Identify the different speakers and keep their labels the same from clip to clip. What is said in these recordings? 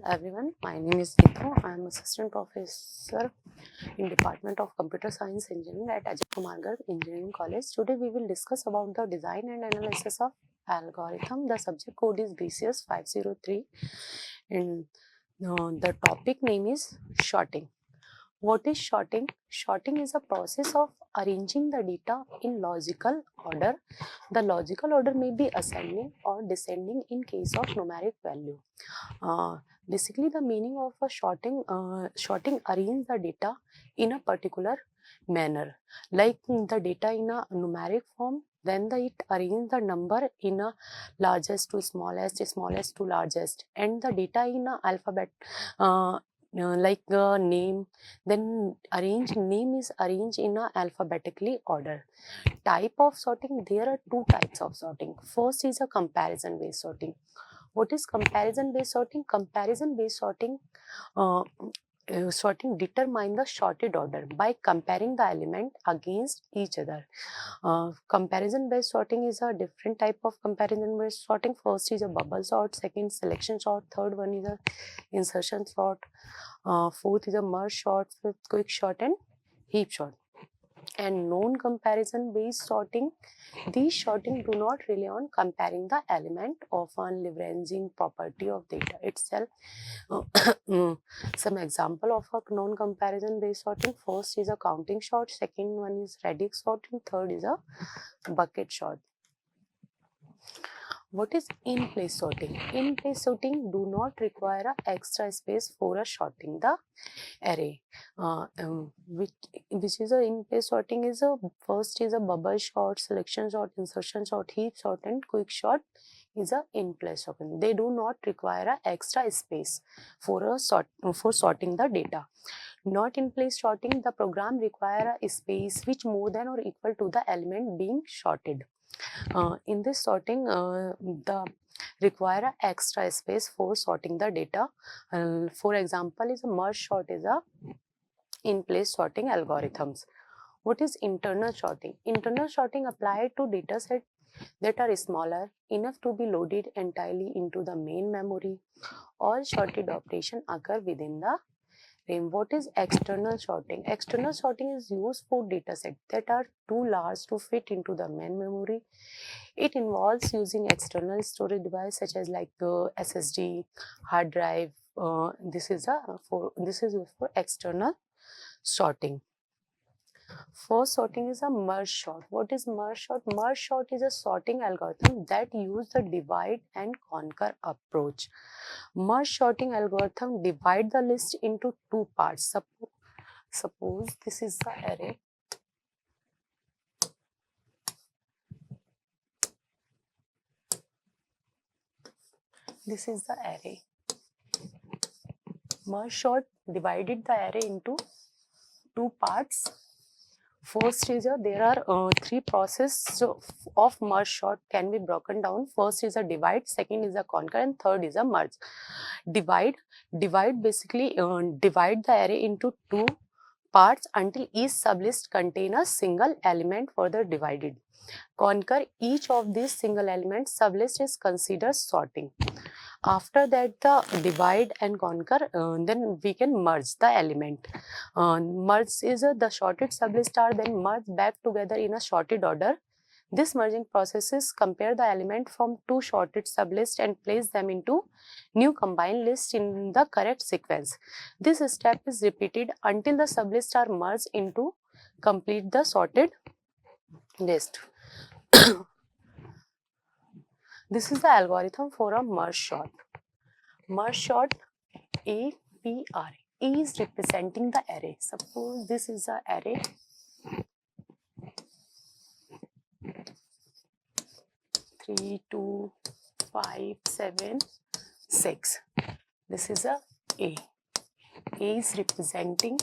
Speaker 1: morning, everyone. My name is Neetu. I am assistant professor in Department of Computer Science Engineering at Ajay Kumar Garg Engineering College. Today we will discuss about the design and analysis of algorithm. The subject code is BCS 503 and the topic name is sorting. What is sorting? Sorting is a process of arranging the data in logical order. The logical order may be ascending or descending in case of numeric value. Basically, the meaning of a sorting arrange the data in a particular manner, like the data in a numeric form. Then it arrange the number in a largest to smallest to largest, and the data in a alphabet. Like name, then name is arranged in a alphabetically order. Type of sorting, there are two types of sorting. First is a comparison based sorting. What is comparison based sorting? Comparison based sorting determine the sorted order by comparing the element against each other. Comparison based sorting is a different type of comparison based sorting. First is a bubble sort, second selection sort, third one is a insertion sort, fourth is a merge sort, fifth quick sort and heap sort. And non-comparison based sorting, these sorting do not rely on comparing the element, often leveraging property of data itself. Some example of a non-comparison based sorting: first is a counting sort, second one is radix sorting, third is a bucket sort. What is in-place sorting? In-place sorting do not require a extra space for a sorting the array. Which is a in-place sorting is a first is a bubble sort, selection sort, insertion sort, heap sort, and quick sort is a in-place sorting. They do not require a extra space for sorting the data. Not in-place sorting, the program require a space which more than or equal to the element being sorted. In this sorting, the require a extra space for sorting the data. For example, is a merge sort is a in-place sorting algorithms. What is internal sorting? Internal sorting applied to datasets that are smaller enough to be loaded entirely into the main memory. All sorted operation occur within the RAM. What is external sorting? External sorting is used for datasets that are too large to fit into the main memory. It involves using external storage device such as like the SSD, hard drive. This is used for external sorting. First sorting is a merge sort. What is merge sort? Merge sort is a sorting algorithm that uses the divide and conquer approach. Merge sorting algorithm divide the list into two parts. Suppose this is the array. This is the array. Merge sort divided the array into two parts. First is there are three processes of merge sort can be broken down. First is a divide, second is a conquer, and third is a merge. Divide basically divide the array into two parts until each sublist contain a single element further divided. Conquer, each of these single elements sublist is considered sorting. After that, the divide and conquer, then we can merge the element. Merge is the sorted sublist are then merged back together in a sorted order. This merging processes compare the element from two sorted sublists and place them into new combined list in the correct sequence. This step is repeated until the sublists are merged into complete the sorted list. This is the algorithm for a merge sort. Merge sort APR. A is representing the array. Suppose this is the array. Three, 2, 5, 7, 6. This is a A. A is representing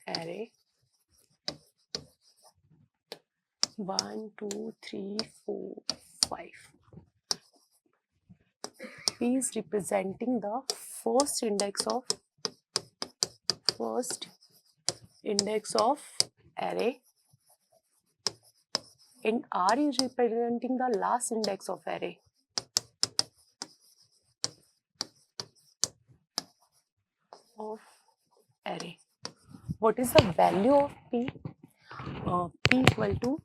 Speaker 1: array 1, 2, 3, 4, 5. P is representing the first index of array. and R is representing the last index of array. What is the value of P? P equal to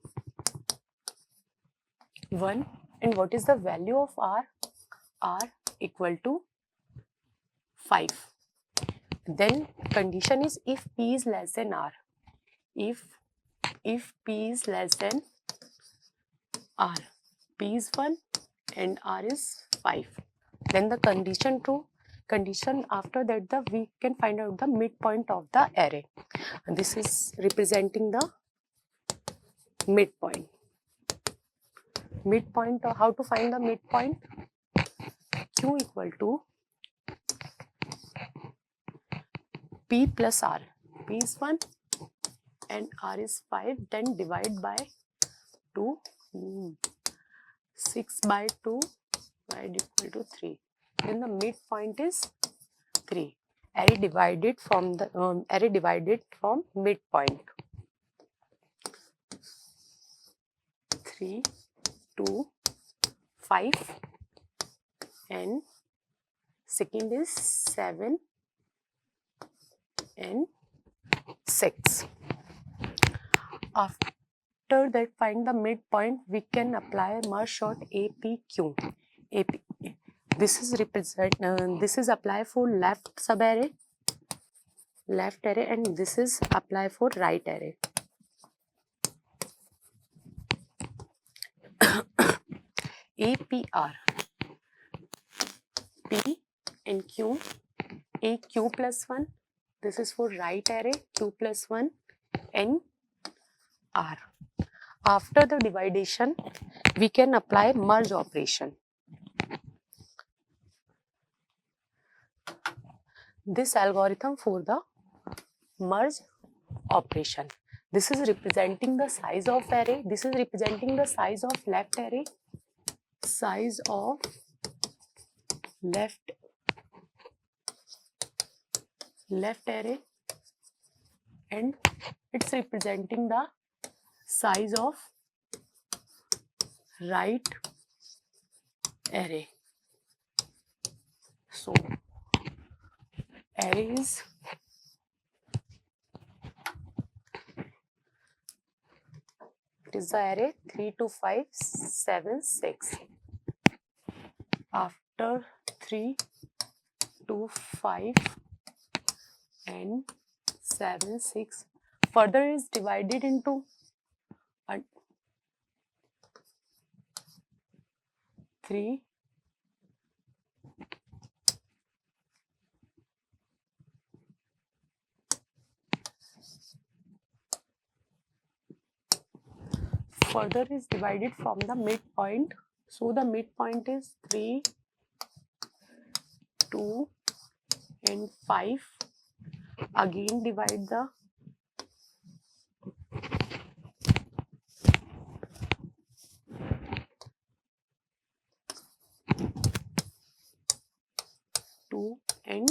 Speaker 1: 1. And what is the value of R? R equal to 5. Then condition is if P is less than R. If P is less than R, P is 1 and R is 5, then the condition true. Condition after that we can find out the midpoint of the array. And this is representing the midpoint. Midpoint, or how to find the midpoint? Q equal to P plus R. P is 1 and R is 5, then divide by 2. 6 by 2 equal to 3. Then the midpoint is 3. Array divided from midpoint. 3, 2, 5 and second is 7 and 6. After that, find the midpoint. We can apply merge sort APQ. AP. This is apply for left subarray, and this is apply for right array. APR. P and Q. A Q plus 1. This is for right array. 2 plus 1 and R. After the dividation, we can apply merge operation. This algorithm for the merge operation. This is representing the size of array. This is representing the size of left array. Size of left array, and it's representing the size of right array. So array is the array 3 to 5 7 6. After 3 to 5 and 7 6, further is divided into 3 further is divided from the midpoint. So the midpoint is 3, 2 and 5. Again divide the and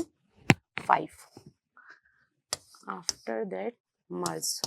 Speaker 1: 5. After that, merge.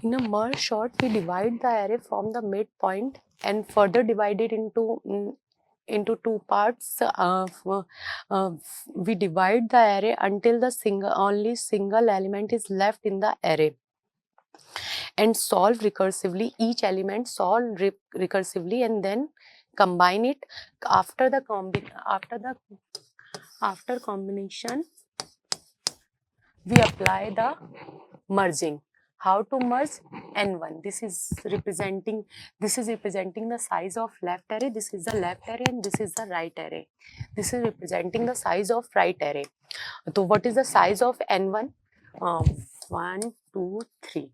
Speaker 1: In a merge sort, we divide the array from the midpoint and further divide it into two parts. We divide the array until the only single element is left in the array, and solve recursively. Each element solve recursively, and then combine it. After combination, we apply the merging. How to merge? N1. This is representing the size of left array. This is the left array and this is the right array. This is representing the size of right array. So what is the size of N1? 1, 2, 3.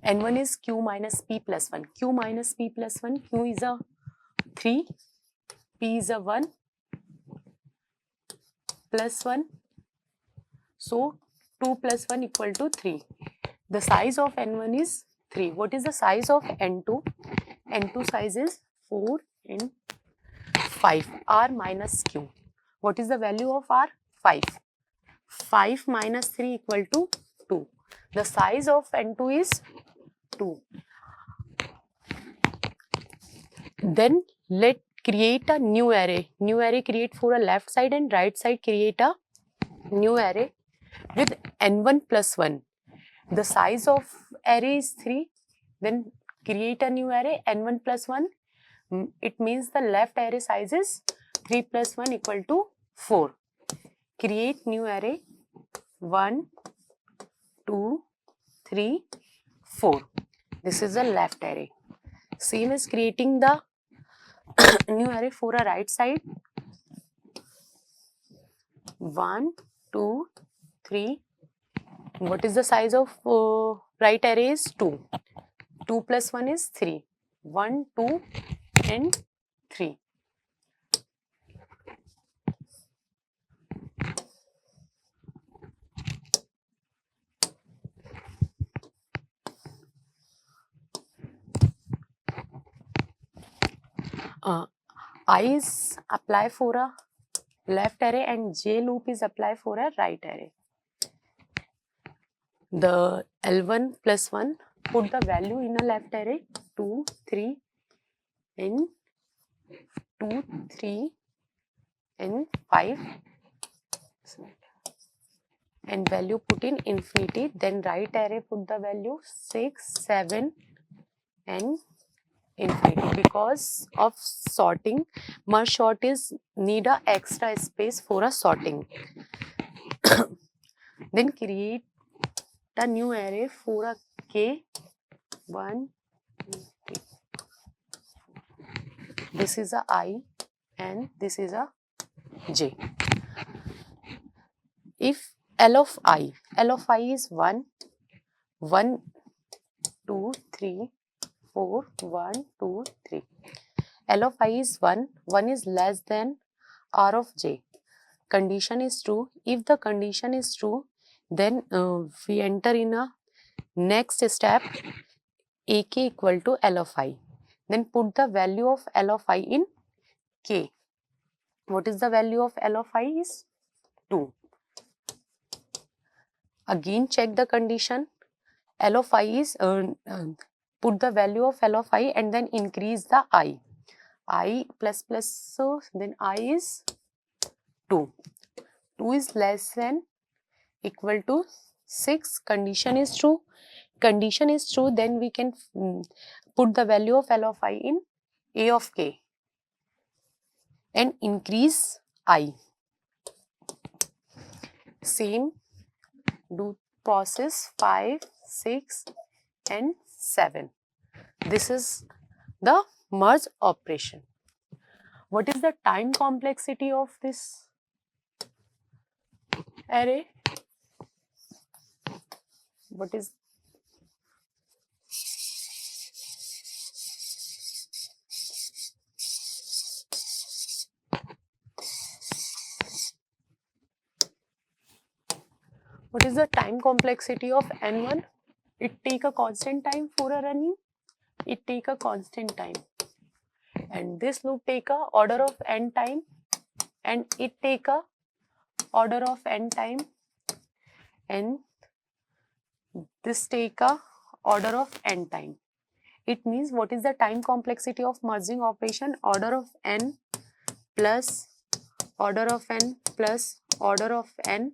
Speaker 1: N1 is Q minus P plus 1. Q minus P plus 1. Q is a 3 P is a 1 plus 1. So 2 plus 1 equal to 3. The size of N1 is 3. What is the size of N2? N2 size is 4 and 5. R minus Q. What is the value of R? 5. 5 minus 3 equal to 2. The size of N2 is 2. Then let create a new array. New array create for a left side and right side create a new array with N1 plus 1. The size of array is 3. Then create a new array N1 plus 1. It means the left array size is 3 plus 1 equal to 4. Create new array 1, 2, 3, 4. This is the left array. Same as creating the new array for a right side. 1, 2, 3. What is the size of right array is 2. 2 plus 1 is 3. 1, 2 and 3. I is apply for a left array and J loop is apply for a right array. The L1 plus 1, put the value in a left array 2, 3 and 2, 3 and 5 and value put in infinity. Then right array put the value 6, 7 and infinity. Because of sorting, merge sort is need a extra space for a sorting. Then create a new array for a k 1, 2, 3. This is a I and this is a j. If L of I is 1, 1, 2, 3, 4, 1, 2, 3. L of I is 1, 1 is less than R of j. Condition is true. If the condition is true, then we enter in a next step AK equal to L of I. Then put the value of L of I in K. What is the value of L of I is 2. Again check the condition. L of I is put the value of L of I and then increase the I. I plus plus, so then I is 2. 2 is less than equal to 6. Condition is true. Condition is true, then we can put the value of L of I in A of k and increase I. Same do process 5, 6 and 7. This is the merge operation. What is the time complexity of this array? What is the time complexity of N1? It take a constant time for a running. It take a constant time. And this loop take a order of n time and it take a order of n time and this take a order of n time. It means what is the time complexity of merging operation? Order of n plus order of n plus order of n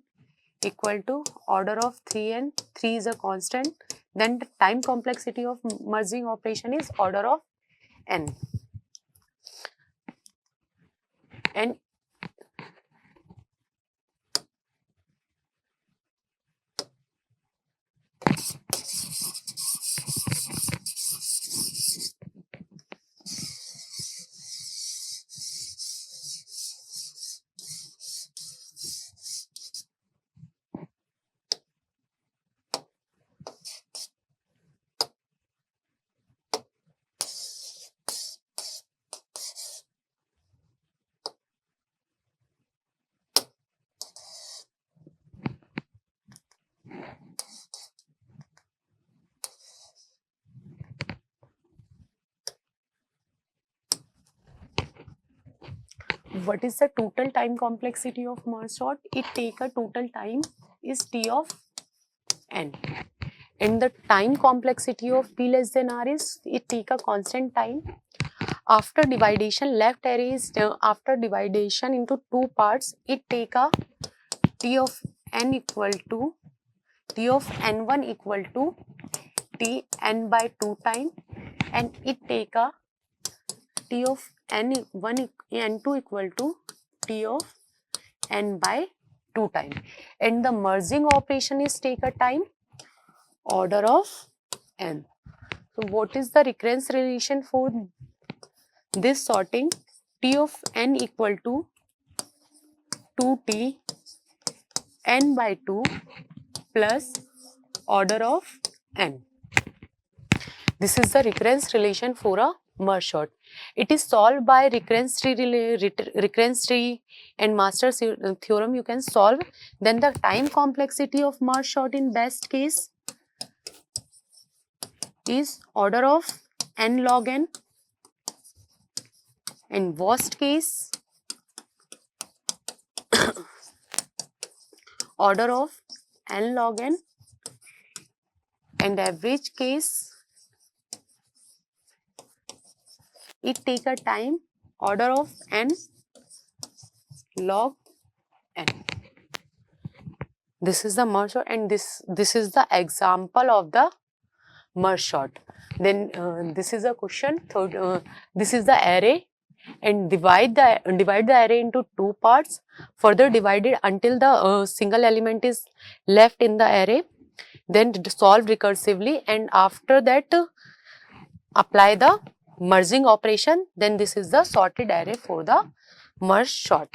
Speaker 1: equal to order of 3n. 3 is a constant. Then the time complexity of merging operation is order of n. And what is the total time complexity of merge sort? It take a total time is T of n, and the time complexity of P less than R is it take a constant time. After dividation, left array is after dividation into two parts, it take a T of n equal to T of n1 equal to T n by 2 time, and it take a T of n1 n2 equal to T of n by 2 time, and the merging operation is take a time order of n. So what is the recurrence relation for this sorting? T of n equal to 2t n by 2 plus order of n. This is the recurrence relation for a merge sort. It is solved by recurrence tree and Master's theorem you can solve. Then the time complexity of merge sort in best case is order of n log n, in worst case order of n log n, and average case it take a time order of n log n. This is the merge sort, and this is the example of the merge sort. Then this is a question. Third, this is the array, and divide the array into two parts. Further divided until the single element is left in the array. Then solve recursively, and after that apply the merging operation. Then this is the sorted array for the merge sort.